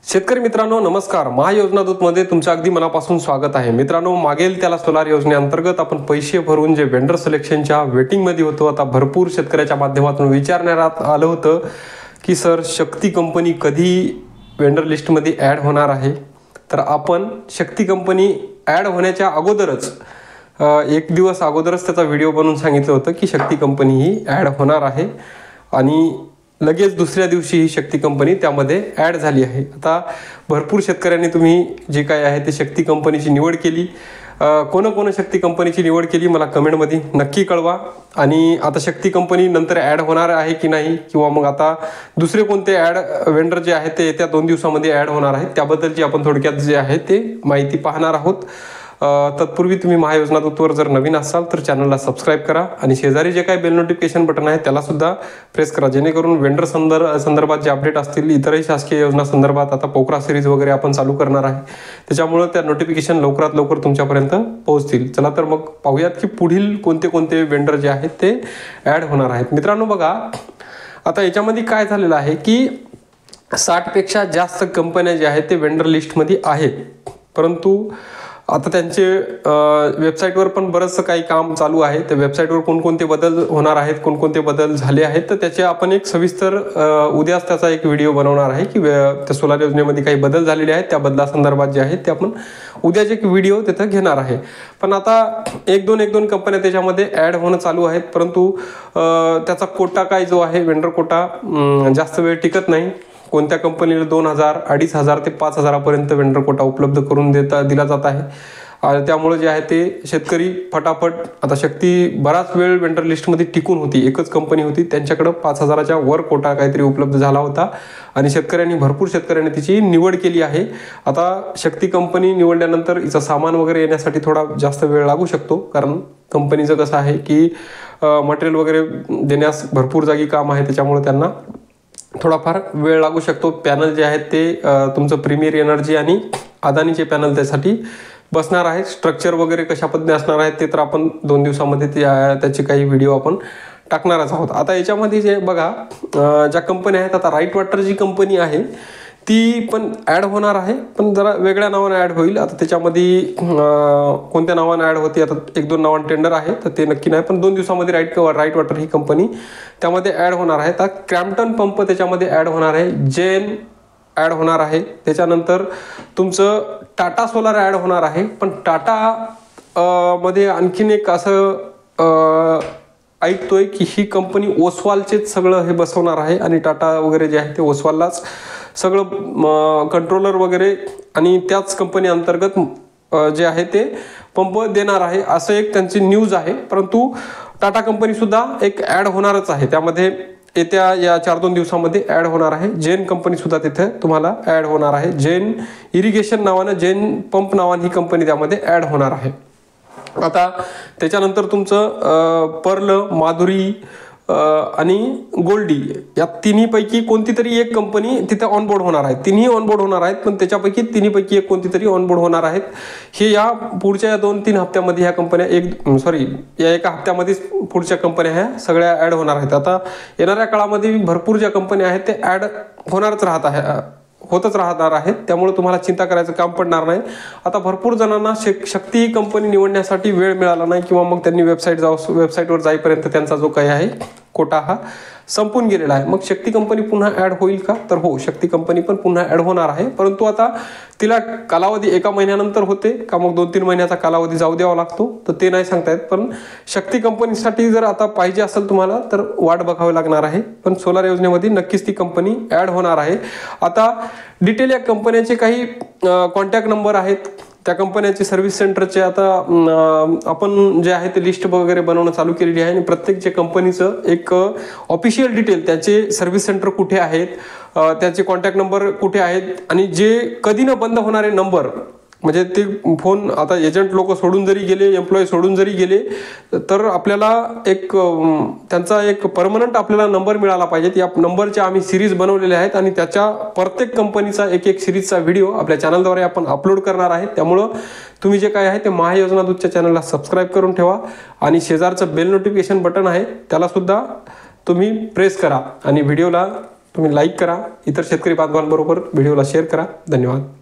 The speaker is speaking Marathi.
शेतकरी मित्रांनो नमस्कार. महायोजना दूतमध्ये तुमचं अगदी मनापासून स्वागत आहे. मित्रांनो, मागेल त्याला सोलार योजनेअंतर्गत आपण पैसे भरून जे वेंडर सिलेक्शनच्या वेटिंगमध्ये होतो, आता भरपूर शेतकऱ्याच्या माध्यमातून विचारण्यात आलं होतं की सर शक्ती कंपनी कधी वेंडर लिस्टमध्ये ॲड होणार आहे. तर आपण शक्ती कंपनी ॲड होण्याच्या अगोदरच एक दिवस अगोदरच त्याचा व्हिडिओ बनवून सांगितलं होतं की शक्ती कंपनी ही ॲड होणार आहे आणि लगेच दुसऱ्या दिवशी ही शक्ती कंपनी त्यामध्ये ॲड झाली आहे. आता भरपूर शेतकऱ्यांनी तुम्ही जे काय आहे ते शक्ती कंपनीची निवड केली. कोण शक्ती कंपनीची निवड केली मला कमेंटमध्ये नक्की कळवा. आणि आता शक्ती कंपनी नंतर ॲड होणार आहे की नाही, किंवा मग आता दुसरे कोणते ॲड वेंडर जे आहेत ते येत्या 2 दिवसामध्ये ॲड होणार आहेत त्याबद्दलची आपण थोडक्यात जे आहे ते माहिती पाहणार आहोत. तत्पूर्वी तुम्ही महायोजना दूतवर जर नवीन असाल तर चॅनलला सबस्क्राईब करा आणि शेजारी जे काही बेल नोटिफिकेशन बटन आहे त्याला सुद्धा प्रेस करा, जेणेकरून वेंडर संदर्भात जे अपडेट असतील, इतरही शासकीय योजना संदर्भात आता पोकरा सिरीज वगैरे आपण चालू करणार आहे, त्याच्यामुळे त्या नोटिफिकेशन लवकरात लवकर तुमच्यापर्यंत पोहोचतील. चला तर मग पाहूयात की पुढील कोणते कोणते वेंडर जे आहेत ते ॲड होणार आहेत. मित्रांनो बघा, आता याच्यामध्ये काय झालेलं आहे की 60 पेक्षा जास्त कंपन्या ज्या आहेत ते वेंडर लिस्टमध्ये आहेत, परंतु आता त्यांचे वेबसाईटवर पण बरंचसं काही काम चालू आहे. त्या वेबसाईटवर कोणकोणते बदल होणार आहेत, कोणकोणते बदल झाले आहेत, तर त्याचे आपण एक सविस्तर उद्याच त्याचा एक व्हिडिओ बनवणार आहे की त्या सोलार योजनेमध्ये काही बदल झालेले आहेत, त्या बदलासंदर्भात जे आहेत ते आपण उद्याचे एक व्हिडिओ तिथं घेणार आहे. पण आता एक दोन कंपन्या त्याच्यामध्ये ॲड होणं चालू आहेत, परंतु त्याचा कोटा काय जो आहे वेंडर कोटा जास्त वेळ टिकत नाही. कोणत्या कंपनीला 2000, 2500 ते 5000 वेंडर कोटा उपलब्ध करून दिला जात आहे. त्यामुळे जे आहे ते शेतकरी फटाफट, आता शक्ती बराच वेळ वेंडर लिस्टमध्ये टिकून होती, एकच कंपनी होती, त्यांच्याकडं 5000च्या वर कोटा काहीतरी उपलब्ध झाला होता आणि भरपूर शेतकऱ्यांनी तिची निवड केली आहे. आता शक्ती कंपनी निवडल्यानंतर हिचं सामान वगैरे येण्यासाठी थोडा जास्त वेळ लागू शकतो, कारण कंपनीचं कसं आहे की मटेरियल वगैरे देण्यास भरपूर जागी काम आहे, त्याच्यामुळे त्यांना थोडाफार वेळ लागू शकतो. पॅनल जे आहेत ते तुमचं प्रीमियर एनर्जी आणि अदानीचे पॅनल त्यासाठी बसणार आहेत. स्ट्रक्चर वगैरे कशा पद्धतीने असणार आहेत ते तर आपण 2 दिवसामध्ये त्याचे काही व्हिडिओ आपण टाकणारच आहोत. आता याच्यामध्ये जे बघा, ज्या कंपन्या आहेत, आता राईट वॉटर जी कंपनी आहे ती पण ॲड होणार आहे, पण जरा वेगळ्या नावानं ॲड होईल. आता त्याच्यामध्ये कोणत्या नावानं ॲड होते, आता 1-2 नावानं टेंडर आहे तर ते नक्की नाही, पण 2 दिवसामध्ये राईट वॉटर ही कंपनी त्यामध्ये ॲड होणार आहे. आता क्रॅम्प्टन पंप त्याच्यामध्ये ॲड होणार आहे, जेन ॲड होणार आहे, त्याच्यानंतर तुमचं टाटा सोलार ॲड होणार आहे. पण टाटा मध्ये आणखीन एक असं ऐकतोय की ही कंपनी ओसवालचेच सगळं हे बसवणार आहे आणि टाटा वगैरे जे आहे ते ओसवाललाच सगळं कंट्रोलर वगैरे आणि त्याच कंपनी अंतर्गत जे आहे ते पंप देणार आहे, असं एक त्यांची न्यूज आहे. परंतु टाटा कंपनी सुद्धा एक ॲड होणारच आहे, त्यामध्ये येत्या या 4-2 दिवसामध्ये ॲड होणार आहे. जेन कंपनी सुद्धा तिथे तुम्हाला ॲड होणार आहे. जेन इरिगेशन नावानं, जेन पंप नावानं ही कंपनी त्यामध्ये ॲड होणार आहे. आता त्याच्यानंतर तुमचं पर्ल, माधुरी आणि गोल्डी या तिन्हीपैकी कोणती तरी एक कंपनी तिथे ऑनबोर्ड होणार आहे. तिन्ही ऑनबोर्ड होणार आहेत, पण त्याच्यापैकी तिन्हीपैकी एक कोणती तरी ऑनबोर्ड होणार आहेत. हे या पुढच्या 2-3 हप्त्यामध्ये ह्या कंपन्या या एका हप्त्यामध्येच पुढच्या कंपन्या ह्या सगळ्या ॲड होणार आहेत. आता येणाऱ्या काळामध्ये भरपूर ज्या कंपन्या आहेत ते ॲड होतच राहणार आहेत, त्यामुळे तुम्हाला चिंता करायचं काम पडणार नाही. आता भरपूर जणांना शक्ती कंपनी निवडण्यासाठी वेळ मिळाला नाही, किंवा मग त्यांनी वेबसाईटवर जाईपर्यंत त्यांचा जो काही आहे कोटा हा संपून गेलेला आहे. मग शक्ती कंपनी पुन्हा ॲड होईल का, तर हो, शक्ती कंपनी पण पुन्हा ॲड होणार आहे, परंतु आता तिला कालावधी 1 महिन्यानंतर होते का मग 2-3 महिन्याचा कालावधी जाऊ द्यावा लागतो, तर ते नाही सांगता येत. पण शक्ती कंपनीसाठी जर आता पाहिजे असेल तुम्हाला तर वाट बघावी लागणार आहे, पण सोलार योजनेमध्ये नक्कीच ती कंपनी ॲड होणार आहे. आता डिटेल या कंपन्यांचे काही कॉन्टॅक्ट नंबर आहेत, त्या कंपन्यांचे सर्व्हिस सेंटरचे आता आपण जे आहे ते लिस्ट वगैरे बनवणं चालू केलेली आहे आणि प्रत्येक जे कंपनीचं एक ऑफिशियल डिटेल, त्याचे सर्व्हिस सेंटर कुठे आहेत, त्याचे कॉन्टॅक्ट नंबर कुठे आहेत आणि जे कधी न बंद होणारे नंबर, म्हणजे ते फोन आता एजंट लोक सोडून जरी गेले, एम्प्लॉई सोडून जरी गेले तर आपल्याला एक त्यांचा एक परमनंट आपल्याला नंबर मिळाला पाहिजे. या नंबरच्या आम्ही सिरीज बनवलेल्या आहेत आणि त्याच्या प्रत्येक कंपनीचा एक सिरीजचा व्हिडिओ आपल्या चॅनलद्वारे आपण अपलोड करणार आहे. त्यामुळं तुम्ही जे काय आहे ते महायोजना दूतच्या चॅनलला सबस्क्राईब करून ठेवा आणि शेजारचं बेल नोटिफिकेशन बटन आहे त्याला सुद्धा तुम्ही प्रेस करा आणि व्हिडिओला तुम्ही लाईक करा, इतर शेतकरी बांधवांबरोबर व्हिडिओला शेअर करा. धन्यवाद.